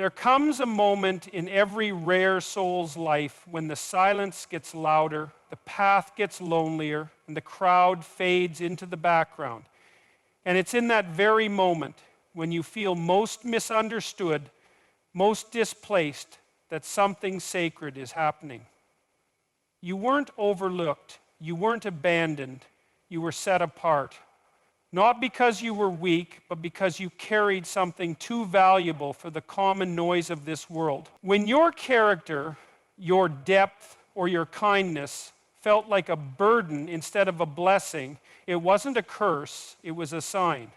There comes a moment in every rare soul's life when the silence gets louder, the path gets lonelier, and the crowd fades into the background. And it's in that very moment when you feel most misunderstood, most displaced, that something sacred is happening. You weren't overlooked, you weren't abandoned, you were set apart. Not because you were weak, but because you carried something too valuable for the common noise of this world. When your character, your depth, or your kindness felt like a burden instead of a blessing, it wasn't a curse, it was a sign.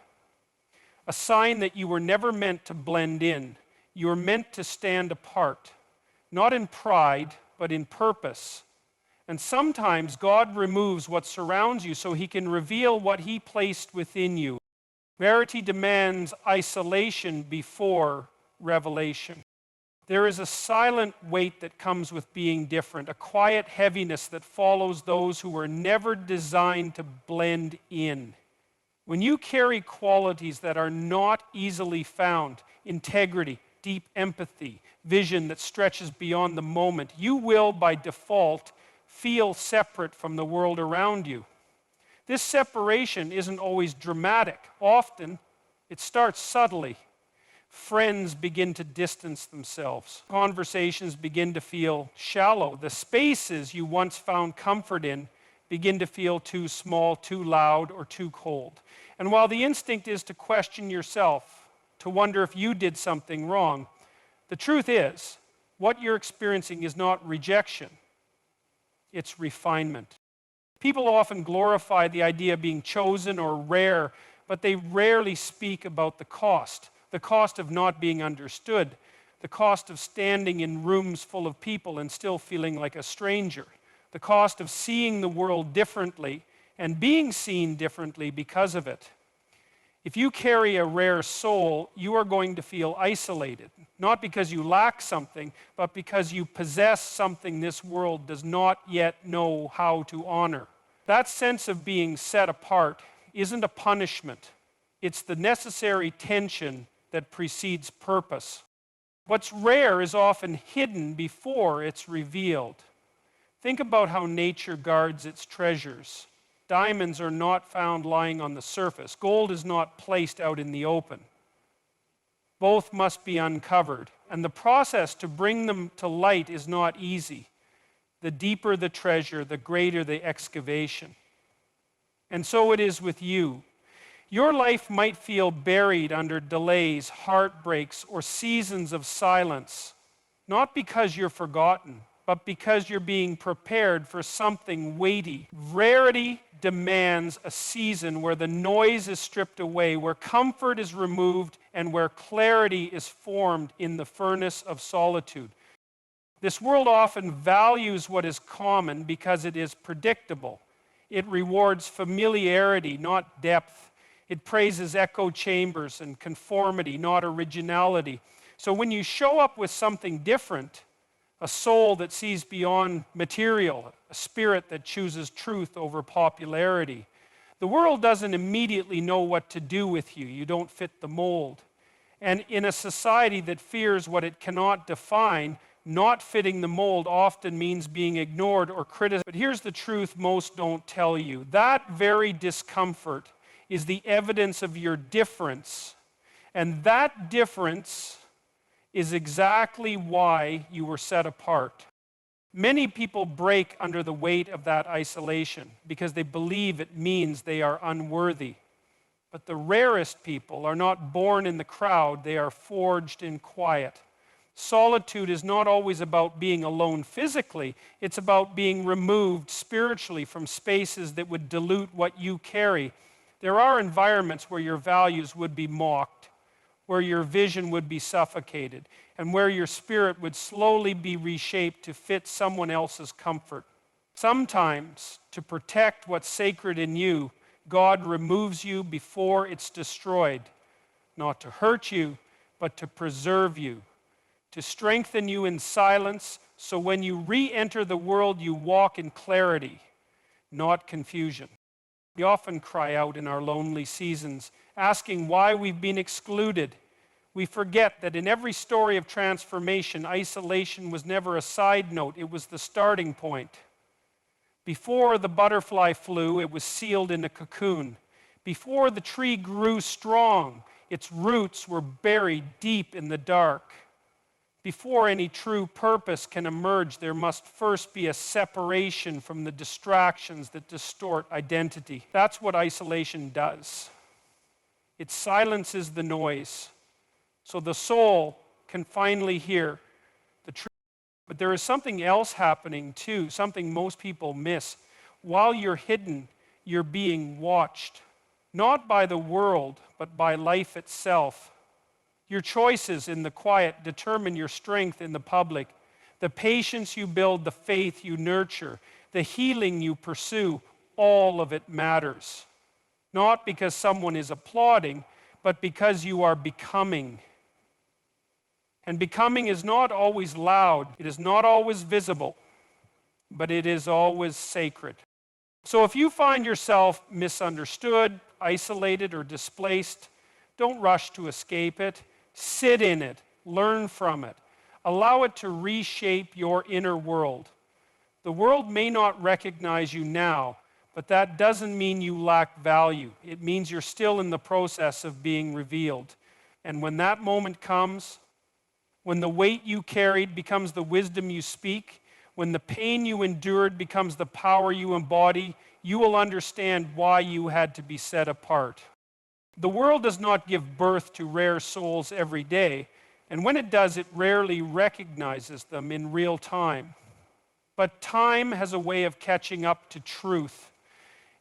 A sign that you were never meant to blend in. You were meant to stand apart, not in pride, but in purpose. And sometimes God removes what surrounds you so he can reveal what he placed within you. Rarity demands isolation before revelation. There is a silent weight that comes with being different, a quiet heaviness that follows those who were never designed to blend in. When you carry qualities that are not easily found, integrity, deep empathy, vision that stretches beyond the moment, you will, by default, feel separate from the world around you. This separation isn't always dramatic. Often, it starts subtly. Friends begin to distance themselves. Conversations begin to feel shallow. The spaces you once found comfort in begin to feel too small, too loud, or too cold. And while the instinct is to question yourself, to wonder if you did something wrong, the truth is, what you're experiencing is not rejection. It's refinement. People often glorify the idea of being chosen or rare, but they rarely speak about the cost of not being understood, the cost of standing in rooms full of people and still feeling like a stranger, the cost of seeing the world differently and being seen differently because of it. If you carry a rare soul, you are going to feel isolated, not because you lack something, but because you possess something this world does not yet know how to honor. That sense of being set apart isn't a punishment. It's the necessary tension that precedes purpose. What's rare is often hidden before it's revealed. Think about how nature guards its treasures. Diamonds are not found lying on the surface. Gold is not placed out in the open. Both must be uncovered. And the process to bring them to light is not easy. The deeper the treasure, the greater the excavation. And so it is with you. Your life might feel buried under delays, heartbreaks, or seasons of silence, not because you're forgotten, but because you're being prepared for something weighty. Rarity demands a season where the noise is stripped away, where comfort is removed, and where clarity is formed in the furnace of solitude. This world often values what is common because it is predictable. It rewards familiarity, not depth. It praises echo chambers and conformity, not originality. So when you show up with something different, a soul that sees beyond material, a spirit that chooses truth over popularity, the world doesn't immediately know what to do with you. You don't fit the mold. And in a society that fears what it cannot define, not fitting the mold often means being ignored or criticized. But here's the truth most don't tell you. That very discomfort is the evidence of your difference. And that difference is exactly why you were set apart. Many people break under the weight of that isolation because they believe it means they are unworthy. But the rarest people are not born in the crowd, they are forged in quiet. Solitude is not always about being alone physically, it's about being removed spiritually from spaces that would dilute what you carry. There are environments where your values would be mocked, where your vision would be suffocated, and where your spirit would slowly be reshaped to fit someone else's comfort. Sometimes, to protect what's sacred in you, God removes you before it's destroyed, not to hurt you, but to preserve you, to strengthen you in silence, so when you re-enter the world, you walk in clarity, not confusion. We often cry out in our lonely seasons, asking why we've been excluded, We forget that in every story of transformation, isolation was never a side note, it was the starting point. Before the butterfly flew, it was sealed in a cocoon. Before the tree grew strong, its roots were buried deep in the dark. Before any true purpose can emerge, there must first be a separation from the distractions that distort identity. That's what isolation does. It silences the noise, so the soul can finally hear the truth. But there is something else happening too, something most people miss. While you're hidden, you're being watched, not by the world, but by life itself. Your choices in the quiet determine your strength in the public. The patience you build, the faith you nurture, the healing you pursue, all of it matters. Not because someone is applauding, but because you are becoming. And becoming is not always loud, it is not always visible, but it is always sacred. So if you find yourself misunderstood, isolated, or displaced, don't rush to escape it. Sit in it, learn from it. Allow it to reshape your inner world. The world may not recognize you now, but that doesn't mean you lack value. It means you're still in the process of being revealed. And when that moment comes, when the weight you carried becomes the wisdom you speak, when the pain you endured becomes the power you embody, you will understand why you had to be set apart. The world does not give birth to rare souls every day, and when it does, it rarely recognizes them in real time. But time has a way of catching up to truth,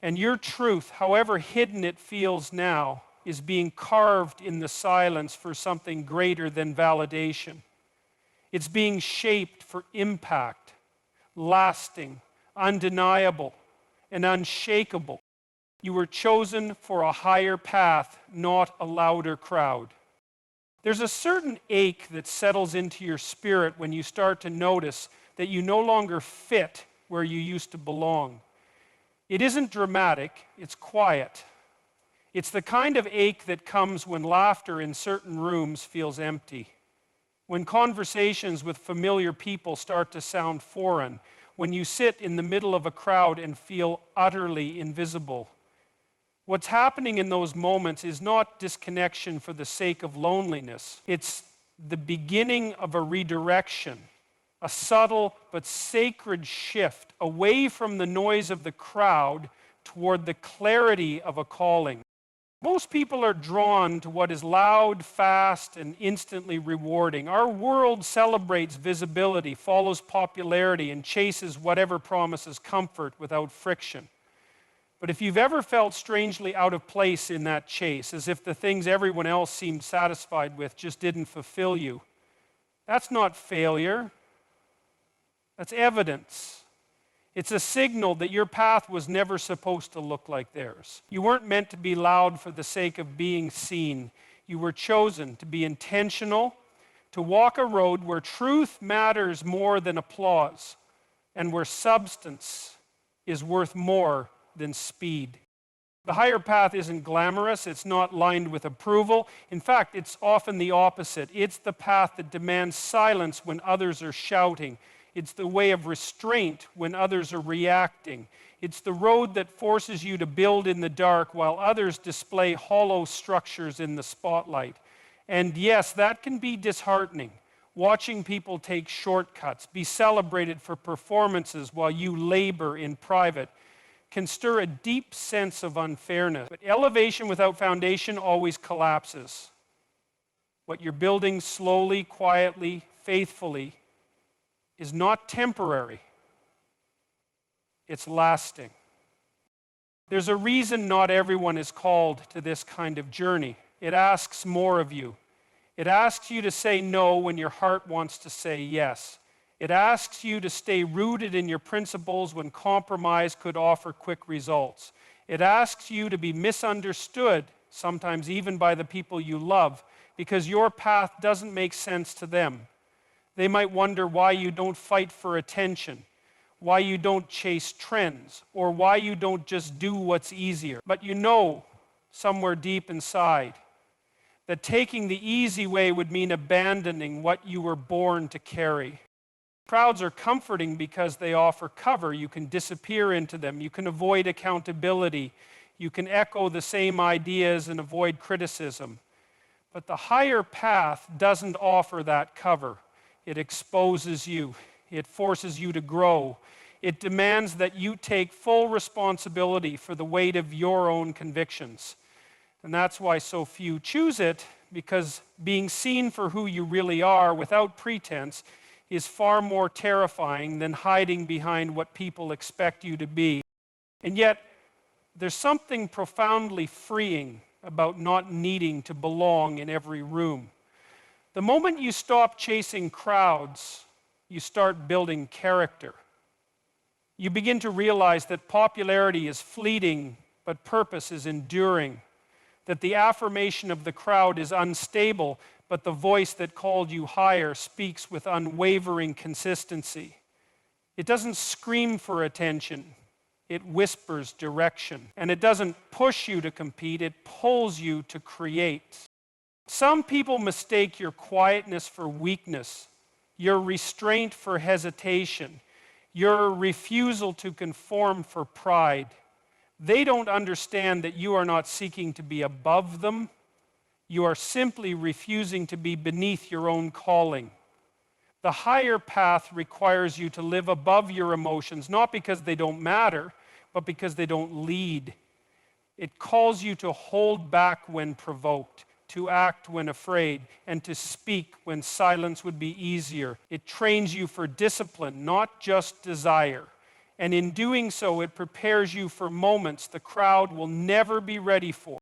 and your truth, however hidden it feels now, is being carved in the silence for something greater than validation. It's being shaped for impact, lasting, undeniable, and unshakable. You were chosen for a higher path, not a louder crowd. There's a certain ache that settles into your spirit when you start to notice that you no longer fit where you used to belong. It isn't dramatic, it's quiet. It's the kind of ache that comes when laughter in certain rooms feels empty, when conversations with familiar people start to sound foreign, when you sit in the middle of a crowd and feel utterly invisible. What's happening in those moments is not disconnection for the sake of loneliness. It's the beginning of a redirection, a subtle but sacred shift away from the noise of the crowd toward the clarity of a calling. Most people are drawn to what is loud, fast, and instantly rewarding. Our world celebrates visibility, follows popularity, and chases whatever promises comfort without friction. But if you've ever felt strangely out of place in that chase, as if the things everyone else seemed satisfied with just didn't fulfill you, that's not failure. That's evidence. It's a signal that your path was never supposed to look like theirs. You weren't meant to be loud for the sake of being seen. You were chosen to be intentional, to walk a road where truth matters more than applause, and where substance is worth more than speed. The higher path isn't glamorous, it's not lined with approval. In fact, it's often the opposite. It's the path that demands silence when others are shouting. It's the way of restraint when others are reacting. It's the road that forces you to build in the dark while others display hollow structures in the spotlight. And yes, that can be disheartening. Watching people take shortcuts, be celebrated for performances while you labor in private, can stir a deep sense of unfairness. But elevation without foundation always collapses. What you're building slowly, quietly, faithfully is not temporary. It's lasting. There's a reason not everyone is called to this kind of journey. It asks more of you. It asks you to say no when your heart wants to say yes. It asks you to stay rooted in your principles when compromise could offer quick results. It asks you to be misunderstood, sometimes even by the people you love, because your path doesn't make sense to them. They might wonder why you don't fight for attention, why you don't chase trends, or why you don't just do what's easier. But you know, somewhere deep inside, that taking the easy way would mean abandoning what you were born to carry. Crowds are comforting because they offer cover. You can disappear into them. You can avoid accountability. You can echo the same ideas and avoid criticism. But the higher path doesn't offer that cover. It exposes you. It forces you to grow. It demands that you take full responsibility for the weight of your own convictions. And that's why so few choose it, because being seen for who you really are without pretense is far more terrifying than hiding behind what people expect you to be. And yet, there's something profoundly freeing about not needing to belong in every room. The moment you stop chasing crowds, you start building character. You begin to realize that popularity is fleeting, but purpose is enduring. That the affirmation of the crowd is unstable, but the voice that called you higher speaks with unwavering consistency. It doesn't scream for attention. It whispers direction. And it doesn't push you to compete, it pulls you to create. Some people mistake your quietness for weakness, your restraint for hesitation, your refusal to conform for pride. They don't understand that you are not seeking to be above them. You are simply refusing to be beneath your own calling. The higher path requires you to live above your emotions, not because they don't matter, but because they don't lead. It calls you to hold back when provoked, to act when afraid, and to speak when silence would be easier. It trains you for discipline, not just desire. And in doing so, it prepares you for moments the crowd will never be ready for.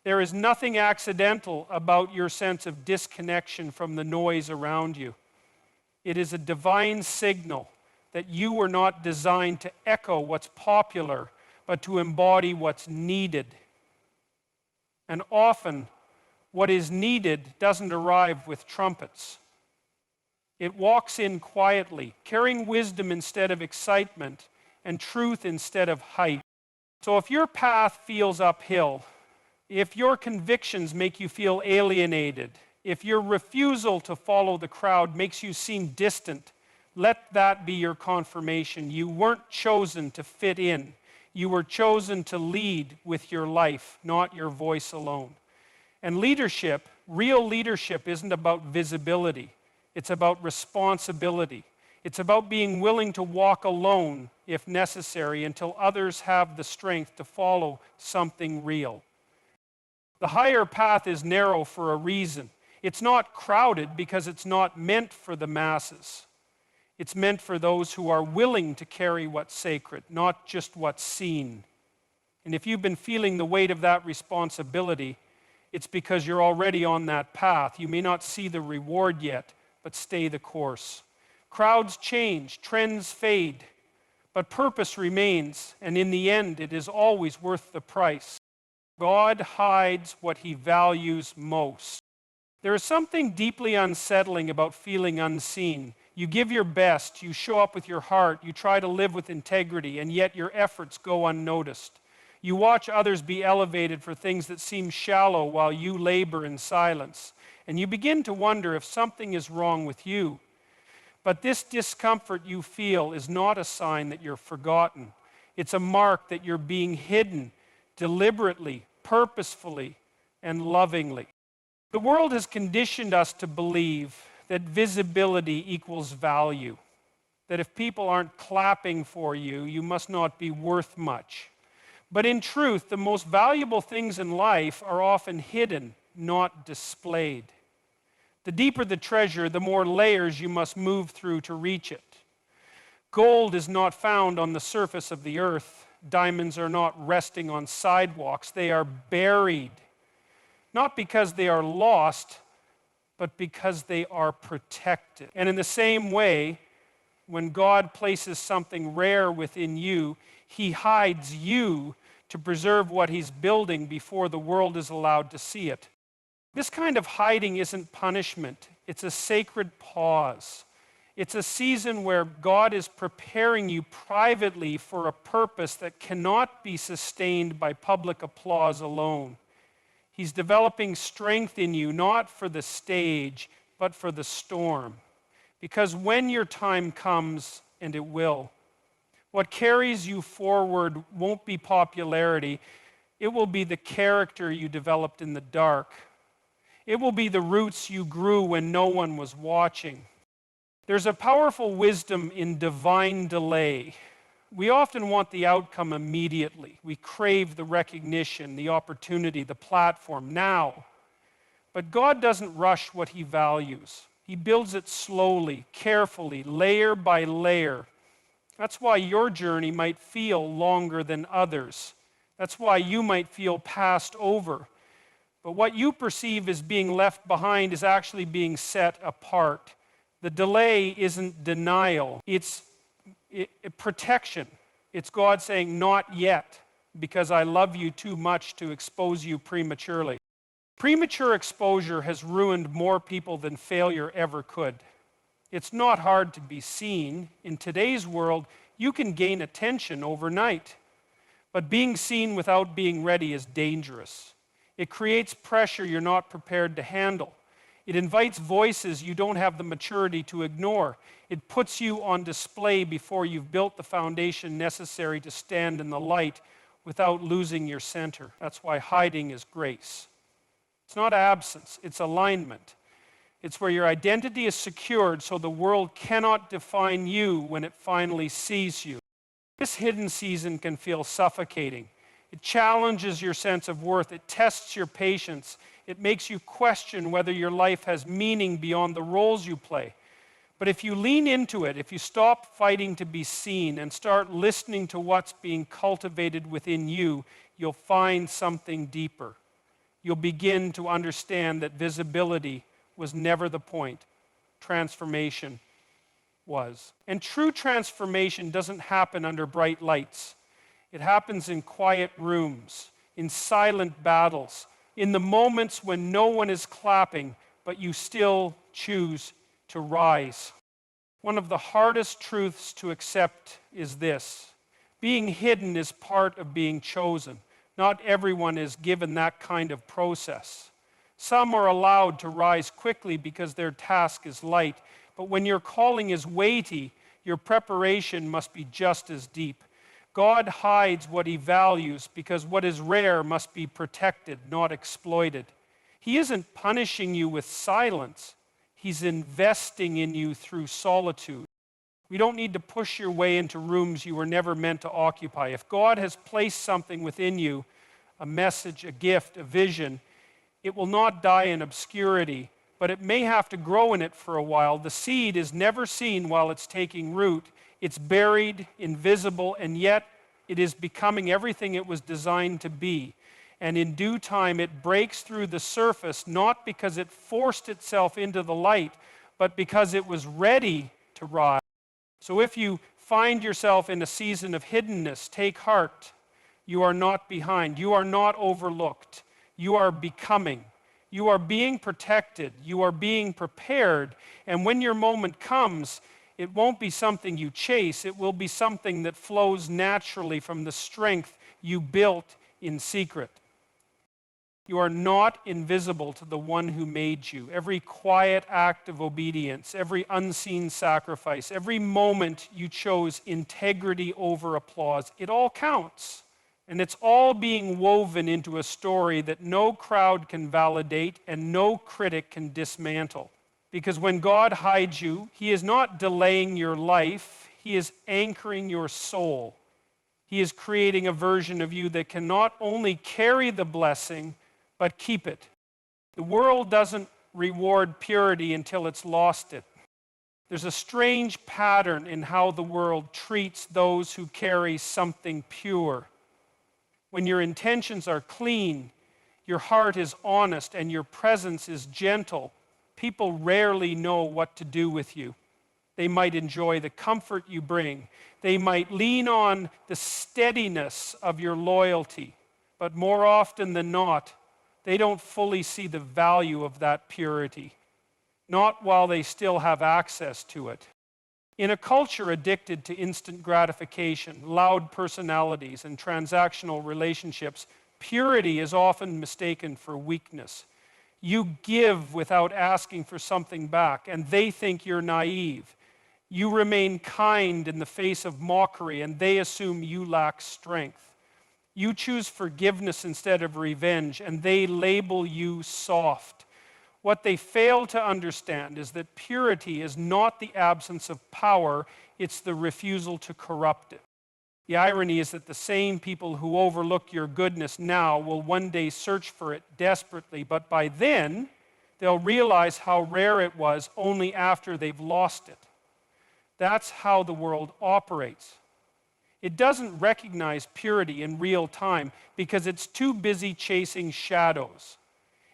There is nothing accidental about your sense of disconnection from the noise around you. It is a divine signal that you were not designed to echo what's popular, but to embody what's needed. And often, what is needed doesn't arrive with trumpets. It walks in quietly, carrying wisdom instead of excitement and truth instead of hype. So if your path feels uphill, if your convictions make you feel alienated, if your refusal to follow the crowd makes you seem distant, let that be your confirmation. You weren't chosen to fit in. You were chosen to lead with your life, not your voice alone. And leadership, real leadership, isn't about visibility. It's about responsibility. It's about being willing to walk alone, if necessary, until others have the strength to follow something real. The higher path is narrow for a reason. It's not crowded because it's not meant for the masses. It's meant for those who are willing to carry what's sacred, not just what's seen. And if you've been feeling the weight of that responsibility, it's because you're already on that path. You may not see the reward yet, but stay the course. Crowds change, trends fade, but purpose remains, and in the end, it is always worth the price. God hides what he values most. There is something deeply unsettling about feeling unseen. You give your best, you show up with your heart, you try to live with integrity, and yet your efforts go unnoticed. You watch others be elevated for things that seem shallow while you labor in silence. And you begin to wonder if something is wrong with you. But this discomfort you feel is not a sign that you're forgotten. It's a mark that you're being hidden deliberately, purposefully, and lovingly. The world has conditioned us to believe that visibility equals value. That if people aren't clapping for you, you must not be worth much. But in truth, the most valuable things in life are often hidden, not displayed. The deeper the treasure, the more layers you must move through to reach it. Gold is not found on the surface of the earth. Diamonds are not resting on sidewalks. They are buried, not because they are lost, but because they are protected. And in the same way, when God places something rare within you, he hides you to preserve what he's building before the world is allowed to see it. This kind of hiding isn't punishment. It's a sacred pause. It's a season where God is preparing you privately for a purpose that cannot be sustained by public applause alone. He's developing strength in you, not for the stage, but for the storm. Because when your time comes, and it will, what carries you forward won't be popularity. It will be the character you developed in the dark. It will be the roots you grew when no one was watching. There's a powerful wisdom in divine delay. We often want the outcome immediately. We crave the recognition, the opportunity, the platform now. But God doesn't rush what he values. He builds it slowly, carefully, layer by layer. That's why your journey might feel longer than others. That's why you might feel passed over. But what you perceive as being left behind is actually being set apart. The delay isn't denial, it's protection. It's God saying, not yet, because I love you too much to expose you prematurely. Premature exposure has ruined more people than failure ever could. It's not hard to be seen. In today's world, you can gain attention overnight. But being seen without being ready is dangerous. It creates pressure you're not prepared to handle. It invites voices you don't have the maturity to ignore. It puts you on display before you've built the foundation necessary to stand in the light without losing your center. That's why hiding is grace. It's not absence, it's alignment. It's where your identity is secured so the world cannot define you when it finally sees you. This hidden season can feel suffocating. It challenges your sense of worth. It tests your patience. It makes you question whether your life has meaning beyond the roles you play. But if you lean into it, if you stop fighting to be seen and start listening to what's being cultivated within you, you'll find something deeper. You'll begin to understand that visibility was never the point. Transformation was. And true transformation doesn't happen under bright lights. It happens in quiet rooms, in silent battles, in the moments when no one is clapping, but you still choose to rise. One of the hardest truths to accept is this: being hidden is part of being chosen. Not everyone is given that kind of process. Some are allowed to rise quickly because their task is light, but when your calling is weighty, your preparation must be just as deep. God hides what he values because what is rare must be protected, not exploited. He isn't punishing you with silence. He's investing in you through solitude. We don't need to push your way into rooms you were never meant to occupy. If God has placed something within you, a message, a gift, a vision, it will not die in obscurity, but it may have to grow in it for a while. The seed is never seen while it's taking root. It's buried, invisible, and yet it is becoming everything it was designed to be. And in due time, it breaks through the surface, not because it forced itself into the light, but because it was ready to rise. So if you find yourself in a season of hiddenness, take heart. You are not behind. You are not overlooked. You are becoming. You are being protected. You are being prepared. And when your moment comes, it won't be something you chase. It will be something that flows naturally from the strength you built in secret. You are not invisible to the one who made you. Every quiet act of obedience, every unseen sacrifice, every moment you chose integrity over applause, it all counts. And it's all being woven into a story that no crowd can validate and no critic can dismantle. Because when God hides you, he is not delaying your life, he is anchoring your soul. He is creating a version of you that can not only carry the blessing, but keep it. The world doesn't reward purity until it's lost it. There's a strange pattern in how the world treats those who carry something pure. When your intentions are clean, your heart is honest, and your presence is gentle, people rarely know what to do with you. They might enjoy the comfort you bring. They might lean on the steadiness of your loyalty. But more often than not, they don't fully see the value of that purity, not while they still have access to it. In a culture addicted to instant gratification, loud personalities, and transactional relationships, Purity is often mistaken for weakness. You give without asking for something back, and they think you're naive. You remain kind in the face of mockery, and they assume you lack strength. You choose forgiveness instead of revenge, and they label you soft. What they fail to understand is that purity is not the absence of power, it's the refusal to corrupt it. The irony is that the same people who overlook your goodness now will one day search for it desperately, but by then, they'll realize how rare it was only after they've lost it. That's how the world operates. It doesn't recognize purity in real time because it's too busy chasing shadows.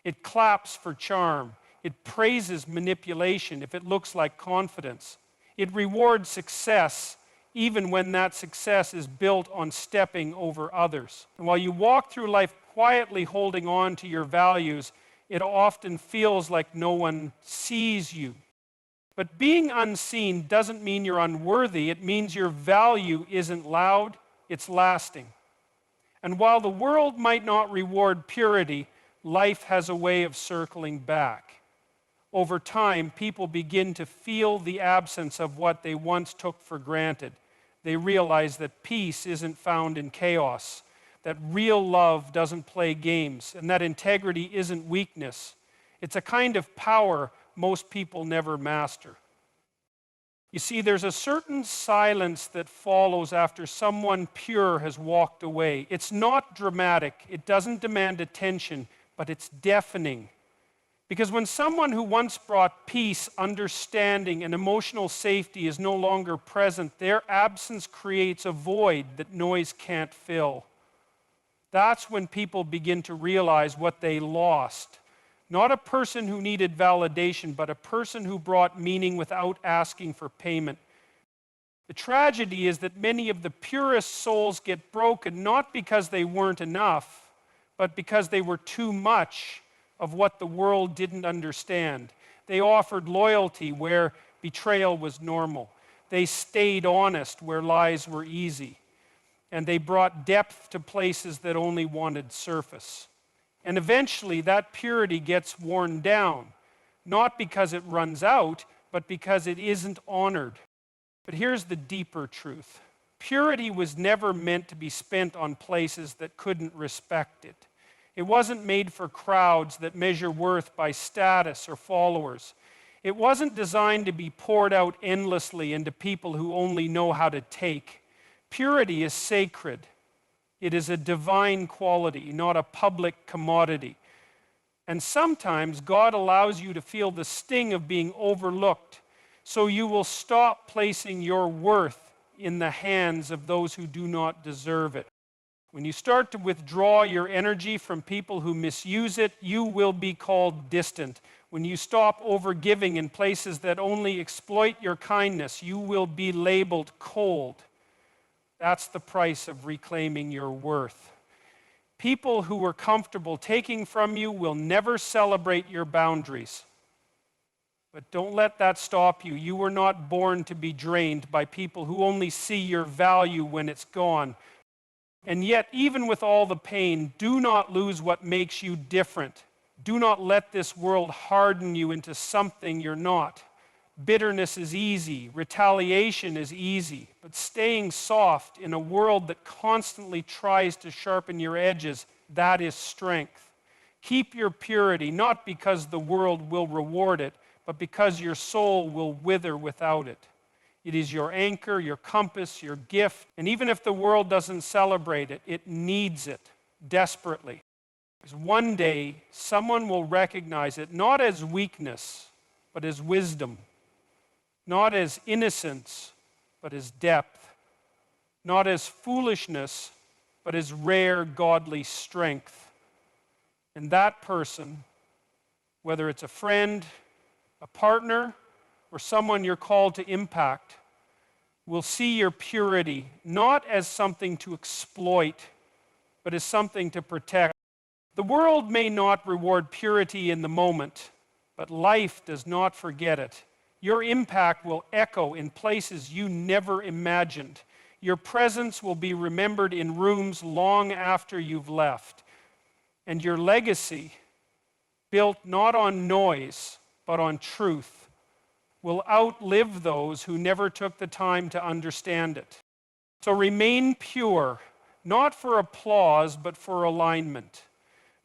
It claps for charm. It praises manipulation if it looks like confidence. It rewards success even when that success is built on stepping over others. And while you walk through life quietly holding on to your values, it often feels like no one sees you. But being unseen doesn't mean you're unworthy. It means your value isn't loud, it's lasting. And while the world might not reward purity, life has a way of circling back. Over time, people begin to feel the absence of what they once took for granted. They realize that peace isn't found in chaos, that real love doesn't play games, and that integrity isn't weakness. It's a kind of power most people never master. You see, there's a certain silence that follows after someone pure has walked away. It's not dramatic, it doesn't demand attention, but it's deafening. Because when someone who once brought peace, understanding, and emotional safety is no longer present, their absence creates a void that noise can't fill. That's when people begin to realize what they lost. Not a person who needed validation, but a person who brought meaning without asking for payment. The tragedy is that many of the purest souls get broken not because they weren't enough, but because they were too much of what the world didn't understand. They offered loyalty where betrayal was normal. They stayed honest where lies were easy. And they brought depth to places that only wanted surface. And eventually that purity gets worn down, not because it runs out, but because it isn't honored. But here's the deeper truth. Purity was never meant to be spent on places that couldn't respect it. It wasn't made for crowds that measure worth by status or followers. It wasn't designed to be poured out endlessly into people who only know how to take. Purity is sacred. It is a divine quality, not a public commodity. And sometimes God allows you to feel the sting of being overlooked, so you will stop placing your worth in the hands of those who do not deserve it. When you start to withdraw your energy from people who misuse it, you will be called distant. When you stop overgiving in places that only exploit your kindness, you will be labeled cold. That's the price of reclaiming your worth. People who were comfortable taking from you will never celebrate your boundaries. But don't let that stop you. You were not born to be drained by people who only see your value when it's gone. And yet, even with all the pain, do not lose what makes you different. Do not let this world harden you into something you're not. Bitterness is easy, retaliation is easy, but staying soft in a world that constantly tries to sharpen your edges, that is strength. Keep your purity, not because the world will reward it, but because your soul will wither without it. It is your anchor, your compass, your gift. And even if the world doesn't celebrate it, it needs it desperately. Because one day, someone will recognize it not as weakness, but as wisdom. Not as innocence, but as depth. Not as foolishness, but as rare godly strength. And that person, whether it's a friend, a partner, or someone you're called to impact, will see your purity not as something to exploit, but as something to protect. The world may not reward purity in the moment, but life does not forget it. Your impact will echo in places you never imagined. Your presence will be remembered in rooms long after you've left. And your legacy, built not on noise, but on truth, will outlive those who never took the time to understand it. So remain pure, not for applause, but for alignment.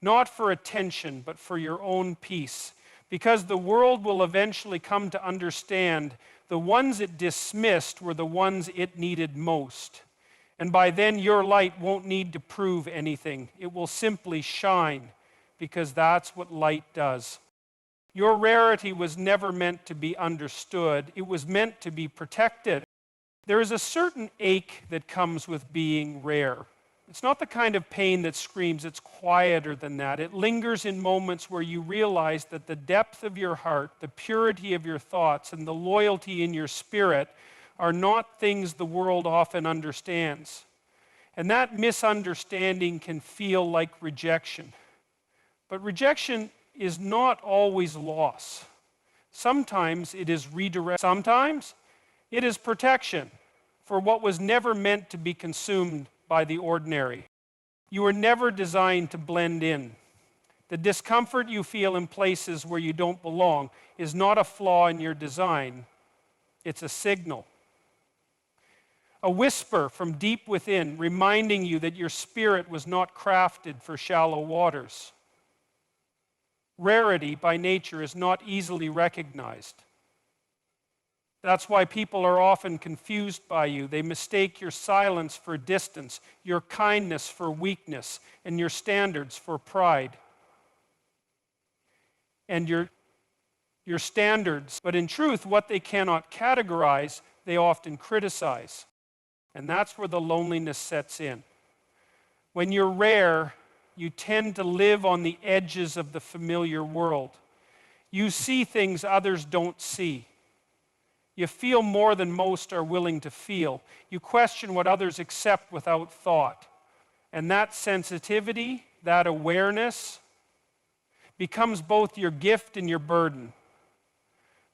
Not for attention, but for your own peace. Because the world will eventually come to understand the ones it dismissed were the ones it needed most. And by then, your light won't need to prove anything. It will simply shine, because that's what light does. Your rarity was never meant to be understood. It was meant to be protected. There is a certain ache that comes with being rare. It's not the kind of pain that screams. It's quieter than that. It lingers in moments where you realize that the depth of your heart, the purity of your thoughts, and the loyalty in your spirit are not things the world often understands. And that misunderstanding can feel like rejection. But rejection is not always loss. Sometimes it is redirect. Sometimes it is protection for what was never meant to be consumed by the ordinary. You were never designed to blend in. The discomfort you feel in places where you don't belong is not a flaw in your design. It's a signal. A whisper from deep within reminding you that your spirit was not crafted for shallow waters. Rarity by nature is not easily recognized. That's why people are often confused by you. They mistake your silence for distance, your kindness for weakness, and your standards for pride. And your standards, but in truth, what they cannot categorize, they often criticize. And that's where the loneliness sets in. When you're rare, you tend to live on the edges of the familiar world. You see things others don't see. You feel more than most are willing to feel. You question what others accept without thought. And that sensitivity, that awareness, becomes both your gift and your burden.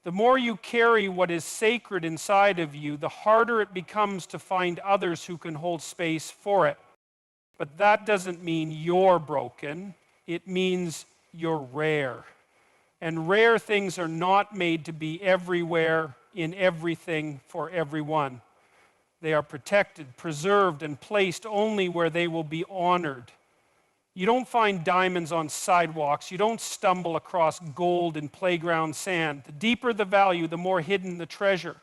The more you carry what is sacred inside of you, the harder it becomes to find others who can hold space for it. But that doesn't mean you're broken. It means you're rare. And rare things are not made to be everywhere, in everything, for everyone. They are protected, preserved, and placed only where they will be honored. You don't find diamonds on sidewalks. You don't stumble across gold in playground sand. The deeper the value, the more hidden the treasure.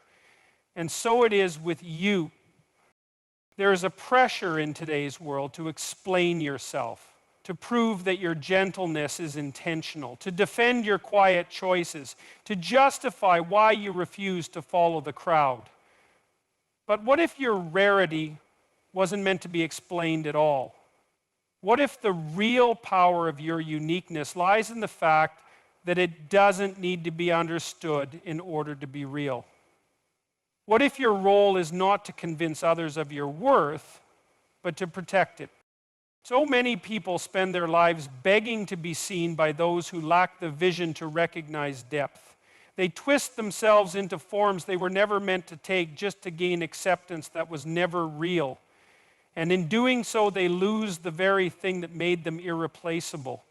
And so it is with you. There is a pressure in today's world to explain yourself, to prove that your gentleness is intentional, to defend your quiet choices, to justify why you refuse to follow the crowd. But what if your rarity wasn't meant to be explained at all? What if the real power of your uniqueness lies in the fact that it doesn't need to be understood in order to be real? What if your role is not to convince others of your worth, but to protect it? So many people spend their lives begging to be seen by those who lack the vision to recognize depth. They twist themselves into forms they were never meant to take just to gain acceptance that was never real. And in doing so, they lose the very thing that made them irreplaceable.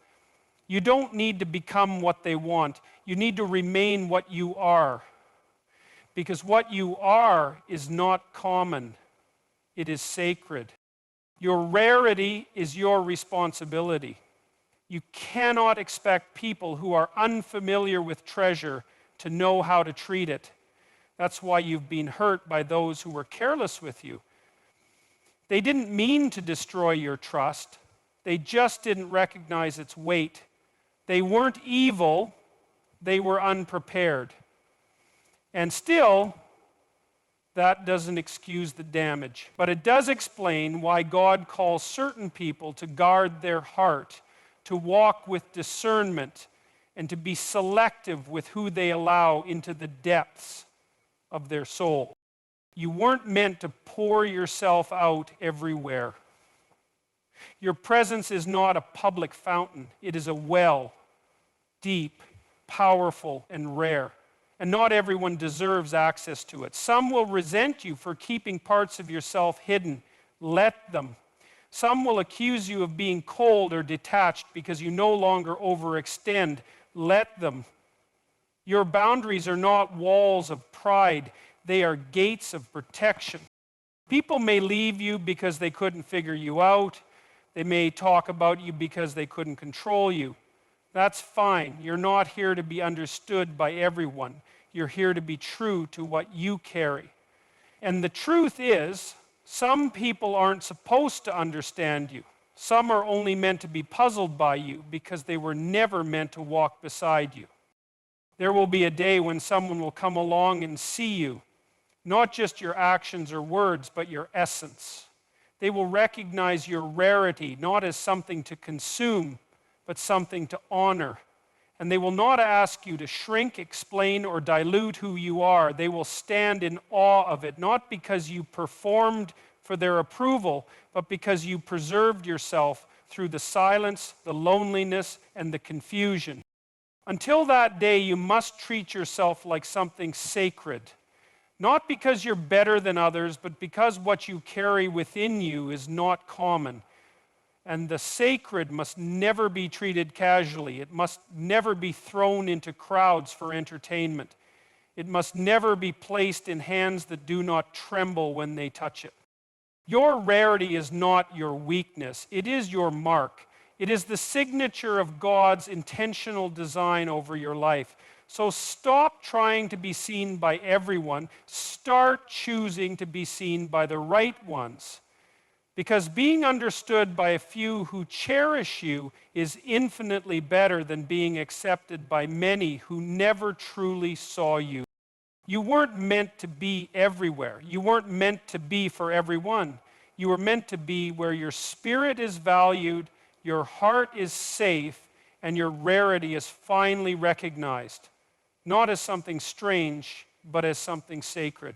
You don't need to become what they want. You need to remain what you are. Because what you are is not common. It is sacred. Your rarity is your responsibility. You cannot expect people who are unfamiliar with treasure to know how to treat it. That's why you've been hurt by those who were careless with you. They didn't mean to destroy your trust. They just didn't recognize its weight. They weren't evil. They were unprepared. And still, that doesn't excuse the damage. But it does explain why God calls certain people to guard their heart, to walk with discernment, and to be selective with who they allow into the depths of their soul. You weren't meant to pour yourself out everywhere. Your presence is not a public fountain. It is a well, deep, powerful, and rare. And not everyone deserves access to it. Some will resent you for keeping parts of yourself hidden. Let them. Some will accuse you of being cold or detached because you no longer overextend. Let them. Your boundaries are not walls of pride, they are gates of protection. People may leave you because they couldn't figure you out. They may talk about you because they couldn't control you. That's fine. You're not here to be understood by everyone. You're here to be true to what you carry. And the truth is, some people aren't supposed to understand you. Some are only meant to be puzzled by you because they were never meant to walk beside you. There will be a day when someone will come along and see you, not just your actions or words, but your essence. They will recognize your rarity, not as something to consume, but something to honor. And they will not ask you to shrink, explain, or dilute who you are. They will stand in awe of it, not because you performed for their approval, but because you preserved yourself through the silence, the loneliness, and the confusion. Until that day, you must treat yourself like something sacred. Not because you're better than others, but because what you carry within you is not common. And the sacred must never be treated casually. It must never be thrown into crowds for entertainment. It must never be placed in hands that do not tremble when they touch it. Your rarity is not your weakness. It is your mark. It is the signature of God's intentional design over your life. So stop trying to be seen by everyone. Start choosing to be seen by the right ones. Because being understood by a few who cherish you is infinitely better than being accepted by many who never truly saw you. You weren't meant to be everywhere. You weren't meant to be for everyone. You were meant to be where your spirit is valued, your heart is safe, and your rarity is finally recognized, not as something strange, but as something sacred.